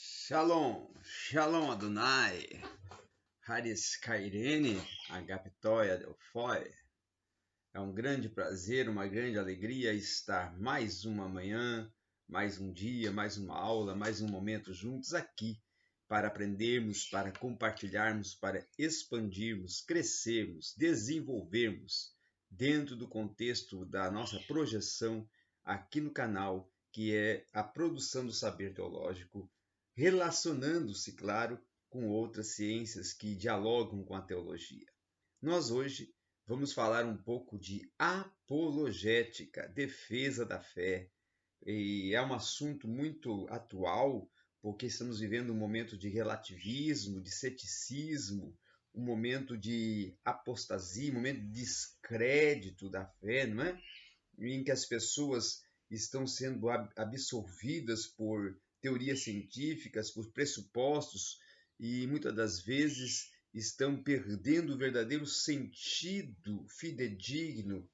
Shalom, Shalom Adonai, Haris Kairene, Agapitoia Delphoi. É um grande prazer, uma grande alegria estar mais uma manhã, mais um dia, mais uma aula, mais um momento juntos aqui para aprendermos, para compartilharmos, para expandirmos, crescermos, desenvolvermos dentro do contexto da nossa projeção aqui no canal, que é a produção do saber teológico, relacionando-se, claro, com outras ciências que dialogam com a teologia. Nós hoje vamos falar um pouco de apologética, defesa da fé. E é um assunto muito atual, porque estamos vivendo um momento de relativismo, de ceticismo, um momento de apostasia, um momento de descrédito da fé, não é? Em que as pessoas estão sendo absorvidas por teorias científicas, por pressupostos, e muitas das vezes estão perdendo o verdadeiro sentido fidedigno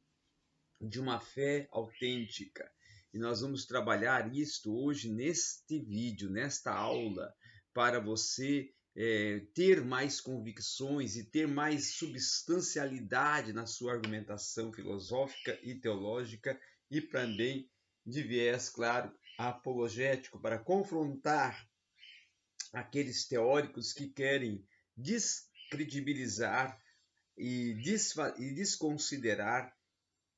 de uma fé autêntica. E nós vamos trabalhar isto hoje neste vídeo, nesta aula, para você ter mais convicções e ter mais substancialidade na sua argumentação filosófica e teológica e também de viés, claro, apologético, para confrontar aqueles teóricos que querem descredibilizar e desconsiderar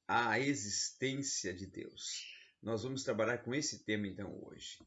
a existência de Deus. Nós vamos trabalhar com esse tema então hoje.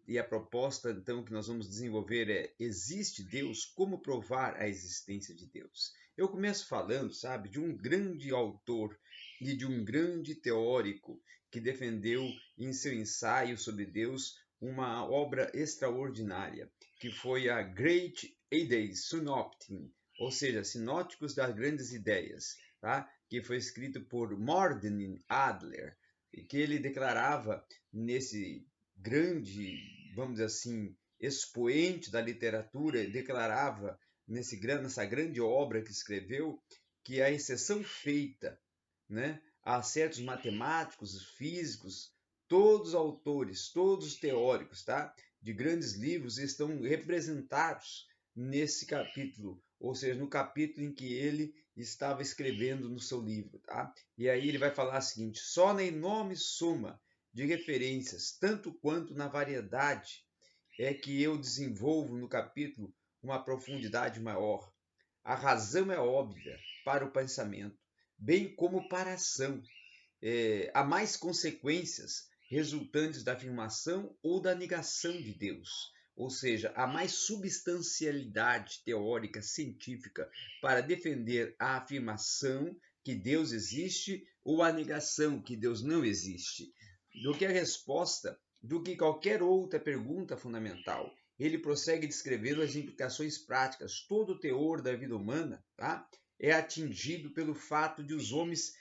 E a proposta então que nós vamos desenvolver é: existe Deus? Como provar a existência de Deus? Eu começo falando, sabe, de um grande autor e de um grande teórico que defendeu em seu ensaio sobre Deus uma obra extraordinária, que foi a Great Ideas Synoptic, ou seja, Sinóticos das Grandes Ideias, tá? Que foi escrito por Morten Adler, e que ele declarava nesse grande, vamos dizer assim, expoente da literatura, declarava nessa grande obra que escreveu, que a exceção feita, né, a certos matemáticos, físicos, todos os autores, todos os teóricos, tá, de grandes livros estão representados nesse capítulo, ou seja, no capítulo em que ele estava escrevendo no seu livro, tá? E aí ele vai falar o seguinte: só na enorme soma de referências, tanto quanto na variedade, é que eu desenvolvo no capítulo uma profundidade maior. A razão é óbvia para o pensamento, bem como para a ação. Há mais consequências resultantes da afirmação ou da negação de Deus. Ou seja, há mais substancialidade teórica, científica, para defender a afirmação que Deus existe ou a negação que Deus não existe, do que a resposta do que qualquer outra pergunta fundamental. Ele prossegue descrevendo as implicações práticas. Todo o teor da vida humana, tá, é atingido pelo fato de os homens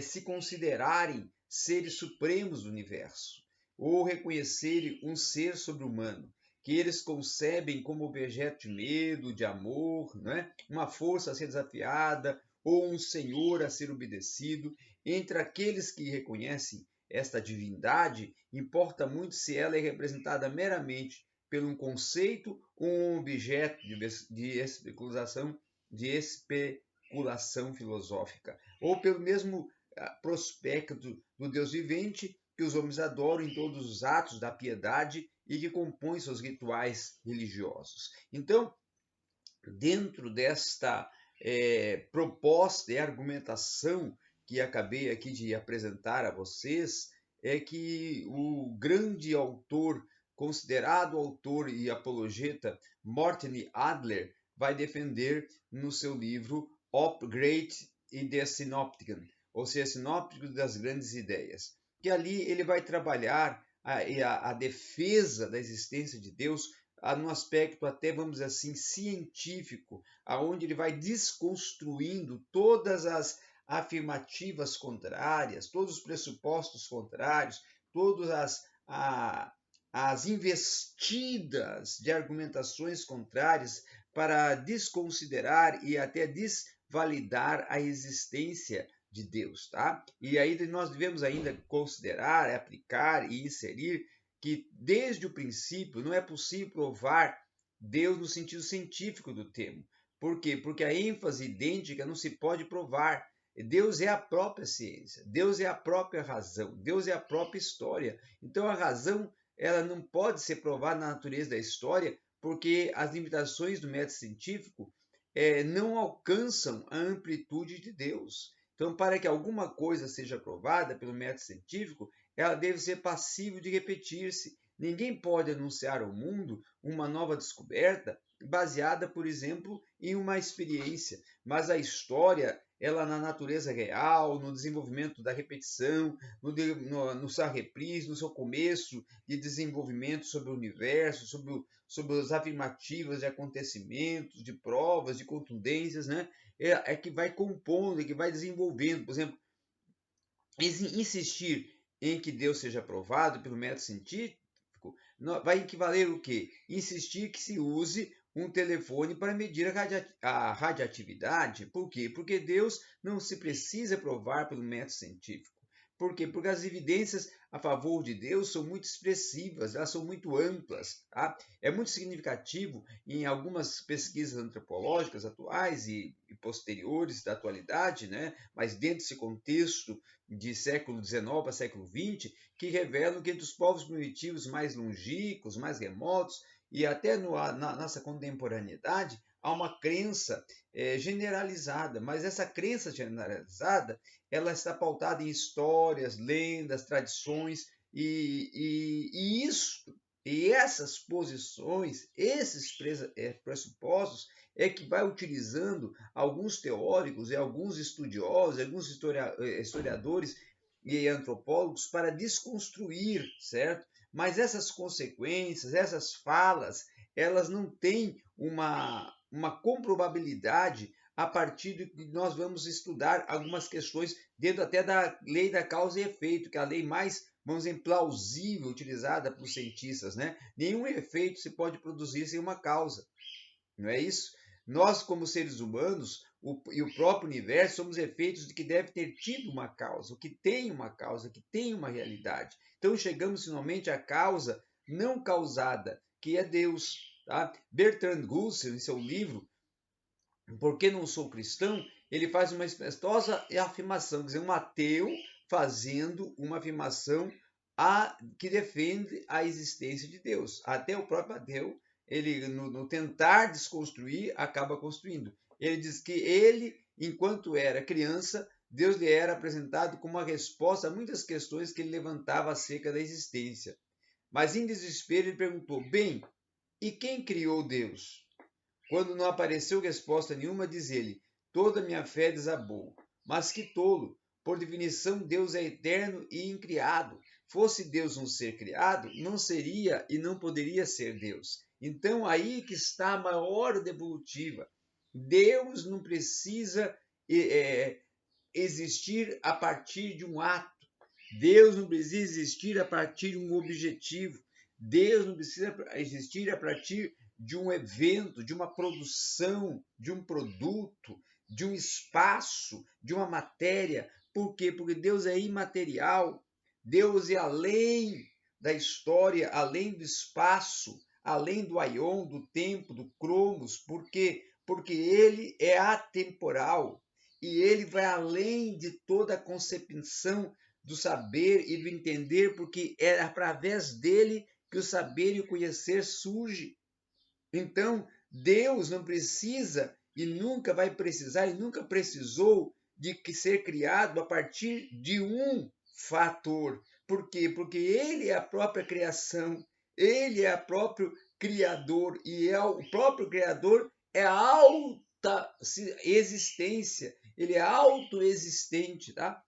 se considerarem seres supremos do universo, ou reconhecerem um ser sobre-humano, que eles concebem como objeto de medo, de amor, né? Uma força a ser desafiada, ou um senhor a ser obedecido. Entre aqueles que reconhecem esta divindade, importa muito se ela é representada meramente por um conceito ou um objeto de especulação filosófica, ou pelo mesmo prospecto do Deus vivente que os homens adoram em todos os atos da piedade e que compõem seus rituais religiosos. Então, dentro desta proposta e argumentação que acabei aqui de apresentar a vocês, é que o grande autor, considerado autor e apologeta Morten Adler, vai defender no seu livro Op Great Ideas Synopticon, ou seja, Sinópticos das Grandes Ideias, que ali ele vai trabalhar a defesa da existência de Deus num aspecto até, vamos dizer assim, científico, aonde ele vai desconstruindo todas as afirmativas contrárias, todos os pressupostos contrários, todas as investidas de argumentações contrárias para desconsiderar e até desvalidar a existência de Deus, tá? E aí nós devemos ainda considerar, aplicar e inserir que desde o princípio não é possível provar Deus no sentido científico do termo. Por quê? Porque a ênfase idêntica não se pode provar. Deus é a própria ciência, Deus é a própria razão, Deus é a própria história. Então a razão ela não pode ser provada na natureza da história, porque as limitações do método científico não alcançam a amplitude de Deus. Então, para que alguma coisa seja provada pelo método científico, ela deve ser passível de repetir-se. Ninguém pode anunciar ao mundo uma nova descoberta baseada, por exemplo, em uma experiência, mas a história, ela na natureza real, no desenvolvimento da repetição, no sua reprise, no seu começo de desenvolvimento sobre o universo, sobre as afirmativas de acontecimentos, de provas, de contundências, né? É que vai compondo, é que vai desenvolvendo. Por exemplo, insistir em que Deus seja provado pelo método científico vai equivaler o quê? Insistir que se use um telefone para medir a radioatividade. Por quê? Porque Deus não se precisa provar pelo método científico. Por quê? Porque as evidências a favor de Deus são muito expressivas, elas são muito amplas. Tá? É muito significativo em algumas pesquisas antropológicas atuais e posteriores da atualidade, né? Mas dentro desse contexto de século XIX a século XX, que revelam que entre os povos primitivos mais longínquos, mais remotos, e até na nossa contemporaneidade, há uma crença generalizada, mas essa crença generalizada ela está pautada em histórias, lendas, tradições, e essas posições, esses pressupostos, é que vai utilizando alguns teóricos e alguns estudiosos, alguns historiadores e antropólogos para desconstruir, certo? Mas essas consequências, essas falas, elas não têm uma comprovabilidade a partir de que nós vamos estudar algumas questões dentro até da lei da causa e efeito, que é a lei mais, vamos dizer, plausível utilizada por cientistas, né? Nenhum efeito se pode produzir sem uma causa, não é isso? Nós, como seres humanos, e o próprio universo, somos efeitos de que deve ter tido uma causa, o que tem uma causa, que tem uma realidade. Então chegamos finalmente à causa não causada, que é Deus. Tá? Bertrand Russell, em seu livro Por que não sou cristão, ele faz uma espantosa afirmação, quer dizer, um ateu fazendo uma afirmação que defende a existência de Deus. Até o próprio ateu, ele no tentar desconstruir, acaba construindo. Ele diz que ele, enquanto era criança, Deus lhe era apresentado como uma resposta a muitas questões que ele levantava acerca da existência. Mas em desespero ele perguntou, bem, e quem criou Deus? Quando não apareceu resposta nenhuma, diz ele, toda minha fé desabou. Mas que tolo! Por definição, Deus é eterno e incriado. Fosse Deus um ser criado, não seria e não poderia ser Deus. Então, aí que está a maior ordem evolutiva. Deus não precisa existir a partir de um ato. Deus não precisa existir a partir de um objetivo. Deus não precisa existir a partir de um evento, de uma produção, de um produto, de um espaço, de uma matéria. Por quê? Porque Deus é imaterial. Deus é além da história, além do espaço, além do aion, do tempo, do cromos. Por quê? Porque ele é atemporal e ele vai além de toda a concepção do saber e do entender, porque é através dele que o saber e o conhecer surge. Então, Deus não precisa e nunca vai precisar e nunca precisou de ser criado a partir de um fator. Por quê? Porque ele é a própria criação, ele é o próprio criador e o próprio criador é a alta existência, ele é autoexistente, tá?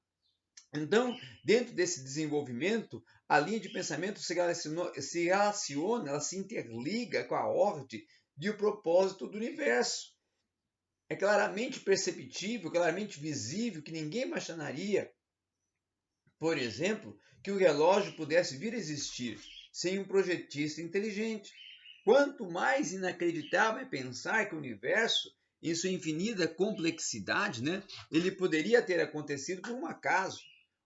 Então, dentro desse desenvolvimento, a linha de pensamento se relaciona, ela se interliga com a ordem e o propósito do universo. É claramente perceptível, claramente visível que ninguém imaginaria, por exemplo, que o relógio pudesse vir a existir sem um projetista inteligente. Quanto mais inacreditável é pensar que o universo, em sua infinita complexidade, né, ele poderia ter acontecido por um acaso.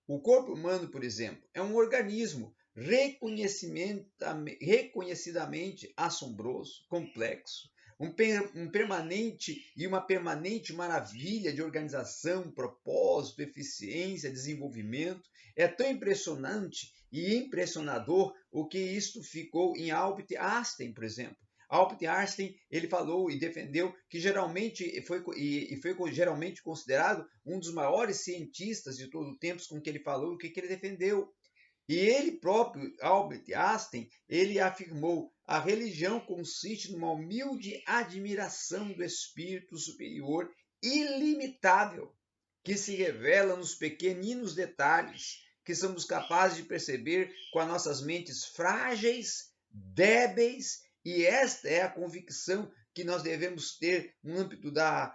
O corpo humano, por exemplo, é um organismo reconhecidamente assombroso, complexo, uma permanente maravilha de organização, propósito, eficiência, desenvolvimento. É tão impressionante e impressionador o que isto ficou em Albert Einstein, por exemplo. Albert Einstein, ele falou e defendeu que geralmente foi geralmente considerado um dos maiores cientistas de todo o tempo, com o que ele falou e o que ele defendeu. E ele próprio, Albert Einstein, ele afirmou: a religião consiste numa humilde admiração do espírito superior ilimitável, que se revela nos pequeninos detalhes que somos capazes de perceber com as nossas mentes frágeis, débeis, e esta é a convicção que nós devemos ter no âmbito da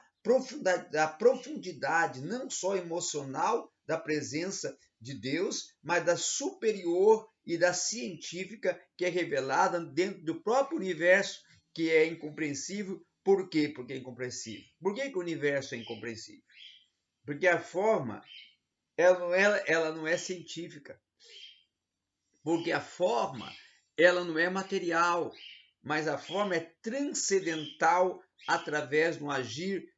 profundidade, não só emocional, da presença de Deus, mas da superior e da científica, que é revelada dentro do próprio universo, que é incompreensível. Por quê? Porque é incompreensível. Por que o universo é incompreensível? Porque a forma ela não é científica. Porque a forma ela não é material, mas a forma é transcendental através de um agir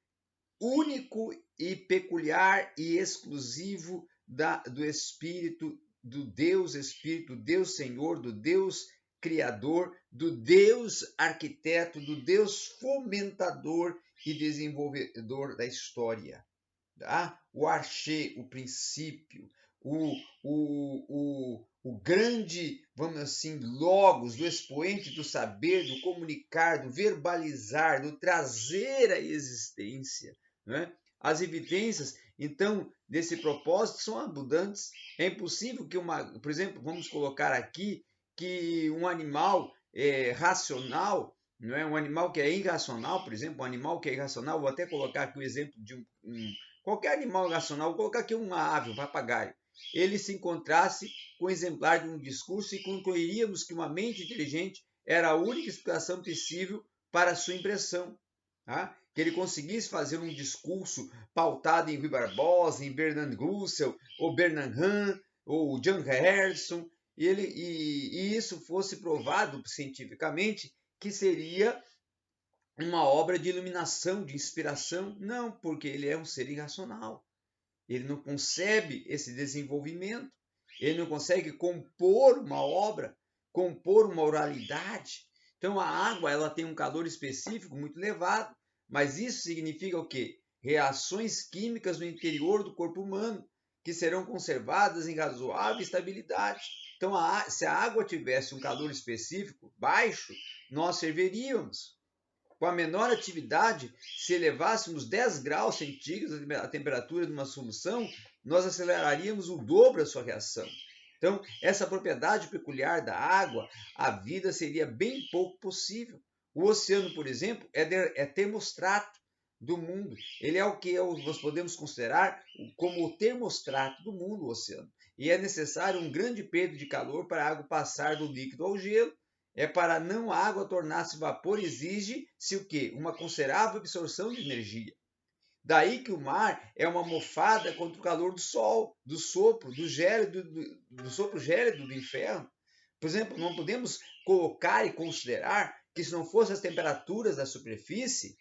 único e peculiar e exclusivo do Espírito, do Deus Espírito, do Deus Senhor, do Deus Criador, do Deus Arquiteto, do Deus Fomentador e Desenvolvedor da história. Tá? O archê, o princípio, o grande, vamos assim, logos, do expoente do saber, do comunicar, do verbalizar, do trazer à existência. Né? As evidências, então, desse propósito são abundantes. É impossível que por exemplo, vamos colocar aqui que um animal racional, não é? Um animal que é irracional, por exemplo, um animal que é irracional, vou até colocar aqui o exemplo de qualquer animal racional, vou colocar aqui uma ave, um papagaio, ele se encontrasse com um exemplar de um discurso e concluiríamos que uma mente inteligente era a única explicação possível para a sua impressão. Tá? Que ele conseguisse fazer um discurso pautado em Rui Barbosa, em Bernard Russell, ou Bernard Hahn, ou John Harrison, e isso fosse provado cientificamente que seria uma obra de iluminação, de inspiração. Não, porque ele é um ser irracional. Ele não concebe esse desenvolvimento. Ele não consegue compor uma obra, compor uma oralidade. Então a água ela tem um calor específico muito elevado, mas isso significa o quê? Reações químicas no interior do corpo humano que serão conservadas em razoável estabilidade. Então, se a água tivesse um calor específico baixo, nós ferveríamos. Com a menor atividade, se elevássemos 10 graus centígrados a temperatura de uma solução, nós aceleraríamos o dobro a sua reação. Então, essa propriedade peculiar da água, a vida seria bem pouco possível. O oceano, por exemplo, é termostrato do mundo. Ele é o que nós podemos considerar como o termostrato do mundo, o oceano. E é necessário um grande período de calor para a água passar do líquido ao gelo. Para não a água tornar-se vapor, exige-se o quê? Uma considerável absorção de energia. Daí que o mar é uma mofada contra o calor do sol, do sopro, do sopro gélido do inferno. Por exemplo, não podemos colocar e considerar que se não fossem as temperaturas da superfície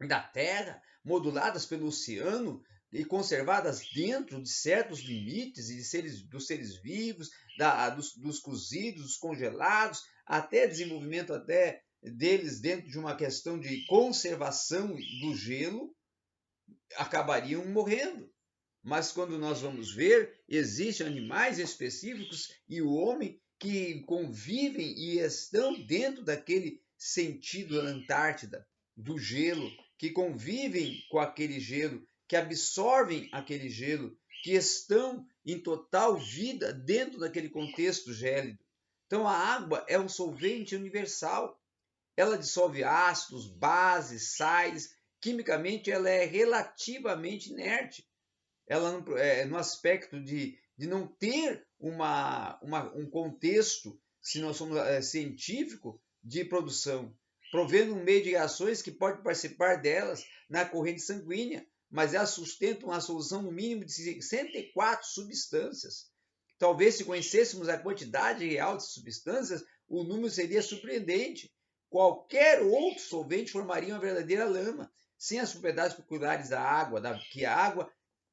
da Terra, moduladas pelo oceano e conservadas dentro de certos limites dos seres vivos, dos cozidos, dos congelados, até desenvolvimento deles dentro de uma questão de conservação do gelo, acabariam morrendo. Mas quando nós vamos ver, existem animais específicos e o homem que convivem e estão dentro daquele sentido da Antártida, do gelo, que convivem com aquele gelo, que absorvem aquele gelo, que estão em total vida dentro daquele contexto gélido. Então a água é um solvente universal. Ela dissolve ácidos, bases, sais. Quimicamente ela é relativamente inerte. Ela no aspecto de não ter um contexto, se nós somos científico, de produção, provendo um meio de reações que pode participar delas na corrente sanguínea, mas elas sustentam uma solução no mínimo de 64 substâncias. Talvez se conhecêssemos a quantidade real de substâncias, o número seria surpreendente. Qualquer outro solvente formaria uma verdadeira lama, sem as propriedades peculiares da água, que a água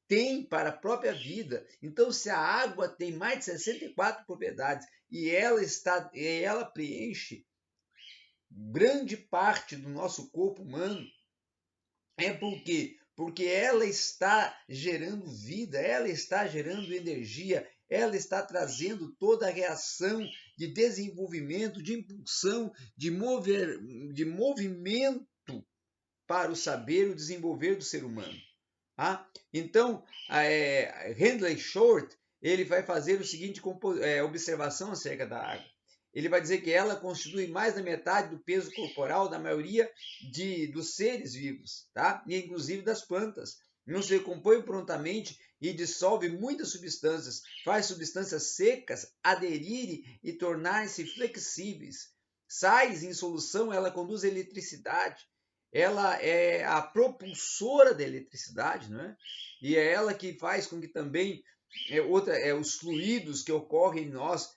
tem para a própria vida. Então, se a água tem mais de 64 propriedades e ela preenche grande parte do nosso corpo humano, é porque ela está gerando vida, ela está gerando energia, ela está trazendo toda a reação de desenvolvimento, de impulsão, de movimento para o saber e o desenvolver do ser humano. Tá? Então, Handley Short ele vai fazer o seguinte observação acerca da água. Ele vai dizer que ela constitui mais da metade do peso corporal da maioria dos seres vivos, tá? E inclusive das plantas. Não se decompõe prontamente e dissolve muitas substâncias, faz substâncias secas aderirem e tornarem-se flexíveis. Sais em solução, ela conduz a eletricidade. Ela é a propulsora da eletricidade, não é? E é ela que faz com que também os fluidos que ocorrem em nós,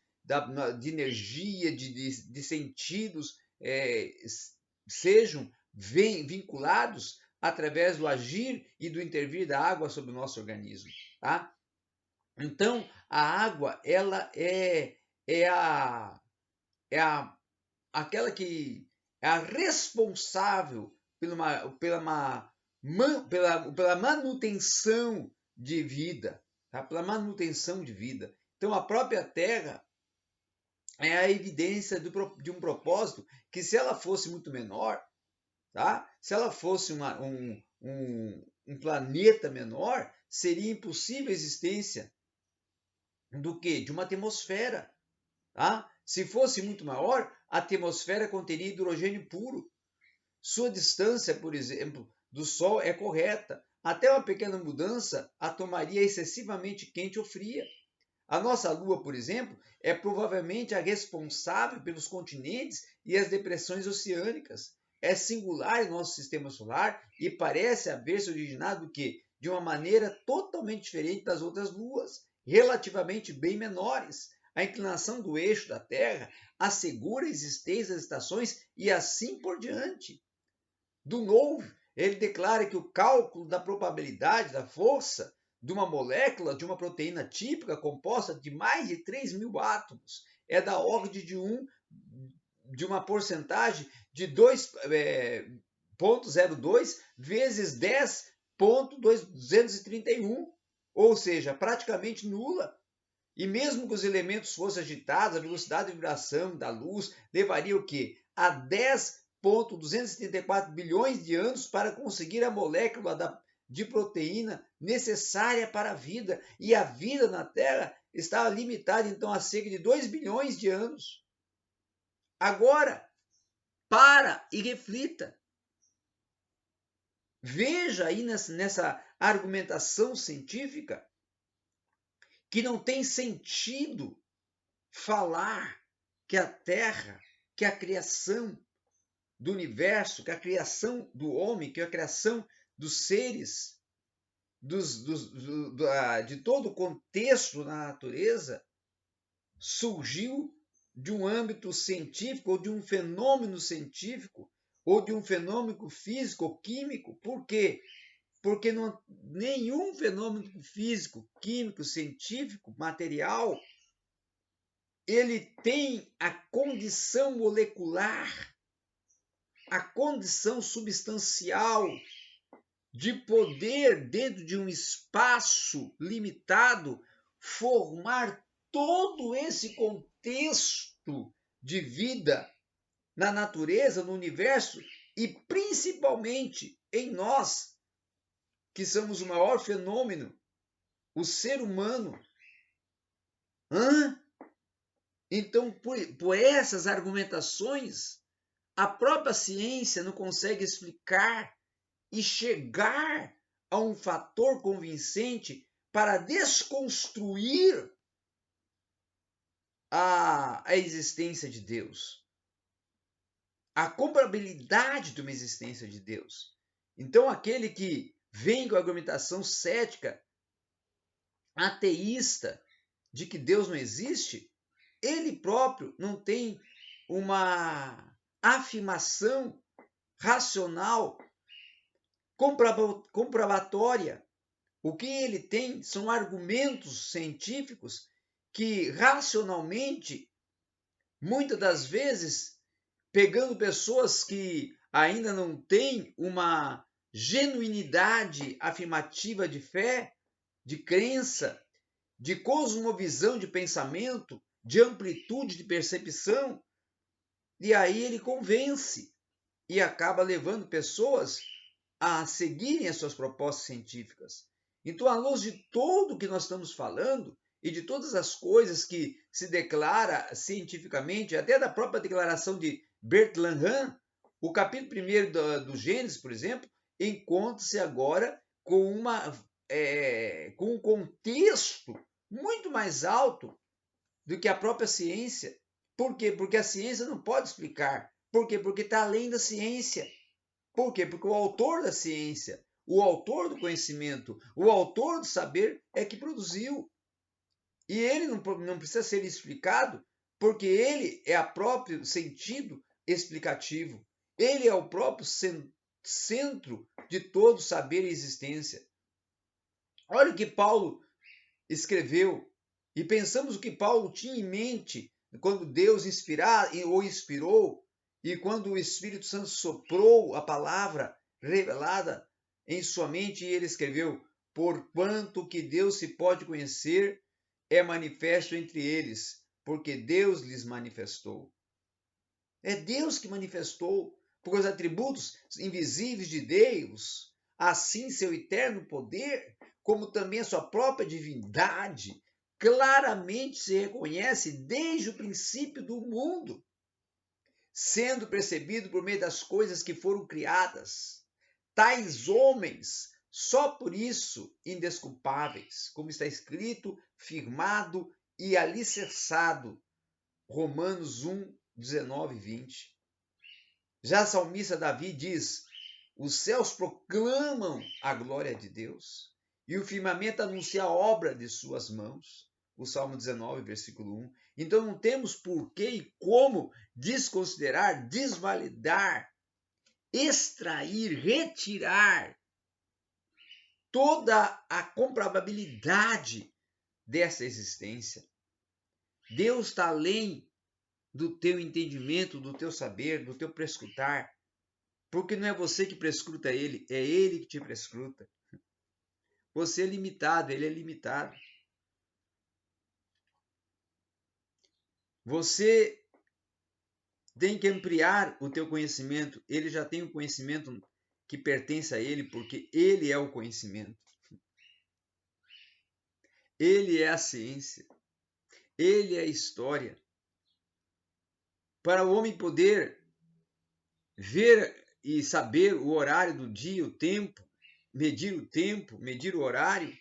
de energia, de sentidos, sejam vinculados através do agir e do intervir da água sobre o nosso organismo. Tá? Então, a água ela aquela que é a responsável pela manutenção de vida, tá? Pela manutenção de vida. Então, a própria Terra é a evidência de um propósito que, se ela fosse muito menor, tá? Se ela fosse um planeta menor, seria impossível a existência do quê? De uma atmosfera. Tá? Se fosse muito maior, a atmosfera conteria hidrogênio puro. Sua distância, por exemplo, do Sol é correta. Até uma pequena mudança a tomaria excessivamente quente ou fria. A nossa Lua, por exemplo, é provavelmente a responsável pelos continentes e as depressões oceânicas. É singular em nosso sistema solar e parece haver-se originado de uma maneira totalmente diferente das outras luas, relativamente bem menores. A inclinação do eixo da Terra assegura a existência das estações e assim por diante. Do novo, ele declara que o cálculo da probabilidade da força de uma molécula de uma proteína típica composta de mais de 3.000 átomos é da ordem de uma porcentagem de 2,02 vezes 10,231, ou seja, praticamente nula. E mesmo que os elementos fossem agitados, a velocidade de vibração da luz levaria o quê? A 10,274 bilhões de anos para conseguir a molécula de proteína necessária para a vida. E a vida na Terra está limitada, então, a cerca de 2 bilhões de anos. Agora, para e reflita. Veja aí nessa argumentação científica que não tem sentido falar que a Terra, que a criação do universo, que a criação do homem, que a criação dos seres, de todo o contexto da natureza, surgiu de um âmbito científico, ou de um fenômeno científico, ou de um fenômeno físico ou químico. Por quê? Porque nenhum fenômeno físico, químico, científico, material, ele tem a condição molecular, a condição substancial de poder, dentro de um espaço limitado, formar todo esse contexto de vida na natureza, no universo e principalmente em nós, que somos o maior fenômeno, o ser humano. Então, por essas argumentações, a própria ciência não consegue explicar e chegar a um fator convincente para desconstruir a existência de Deus, a comprobabilidade de uma existência de Deus. Então, aquele que vem com a argumentação cética, ateísta, de que Deus não existe, ele próprio não tem uma afirmação racional, comprobatória. O que ele tem são argumentos científicos que, racionalmente, muitas das vezes, pegando pessoas que ainda não têm uma genuinidade afirmativa de fé, de crença, de cosmovisão de pensamento, de amplitude de percepção, e aí ele convence e acaba levando pessoas a seguirem as suas propostas científicas. Então, à luz de tudo o que nós estamos falando e de todas as coisas que se declara cientificamente, até da própria declaração de Bertrand Russell, o capítulo 1 do Gênesis, por exemplo, encontra-se agora com um contexto muito mais alto do que a própria ciência. Por quê? Porque a ciência não pode explicar. Por quê? Porque está além da ciência. Por quê? Porque o autor da ciência, o autor do conhecimento, o autor do saber é que produziu. E ele não precisa ser explicado, porque ele é o próprio sentido explicativo. Ele é o próprio centro de todo saber e existência. Olha o que Paulo escreveu, e pensamos o que Paulo tinha em mente quando Deus inspirou, e quando o Espírito Santo soprou a palavra revelada em sua mente, e ele escreveu: porquanto que Deus se pode conhecer, é manifesto entre eles, porque Deus lhes manifestou. É Deus que manifestou, porque os atributos invisíveis de Deus, assim seu eterno poder, como também a sua própria divindade, claramente se reconhece desde o princípio do mundo, sendo percebido por meio das coisas que foram criadas. Tais homens, só por isso, indesculpáveis, como está escrito, firmado e alicerçado, Romanos 1, 19 e 20. Já a salmista Davi diz: os céus proclamam a glória de Deus e o firmamento anuncia a obra de suas mãos. O Salmo 19, versículo 1. Então não temos por que e como desconsiderar, desvalidar, extrair, retirar toda a comprovabilidade dessa existência. Deus está além do teu entendimento, do teu saber, do teu prescrutar. Porque não é você que prescruta ele, é ele que te prescruta. Você é limitado, ele é limitado. Você tem que ampliar o teu conhecimento. Ele já tem um conhecimento que pertence a ele, porque ele é o conhecimento. Ele é a ciência. Ele é a história. Para o homem poder ver e saber o horário do dia, o tempo, medir o horário,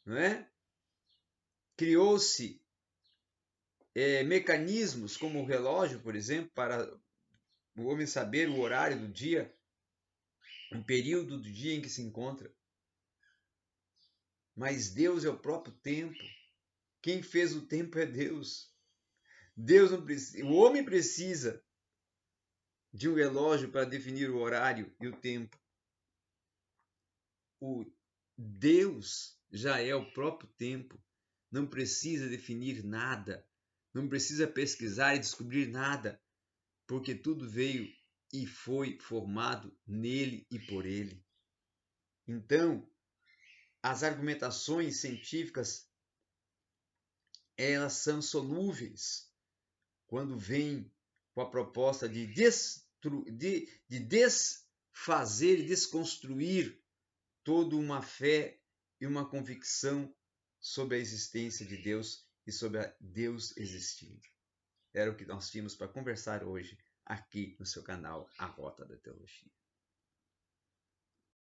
não é? Criou-se mecanismos como o relógio, por exemplo, para o homem saber o horário do dia, o período do dia em que se encontra. Mas Deus é o próprio tempo. Quem fez o tempo é Deus. Deus não precisa, o homem precisa de um relógio para definir o horário e o tempo. O Deus já é o próprio tempo. Não precisa definir nada. Não precisa pesquisar e descobrir nada, porque tudo veio e foi formado nele e por ele. Então, as argumentações científicas, elas são solúveis quando vêm com a proposta de desfazer e desconstruir toda uma fé e uma convicção sobre a existência de Deus e sobre a Deus existindo. Era o que nós tínhamos para conversar hoje aqui no seu canal A Rota da Teologia.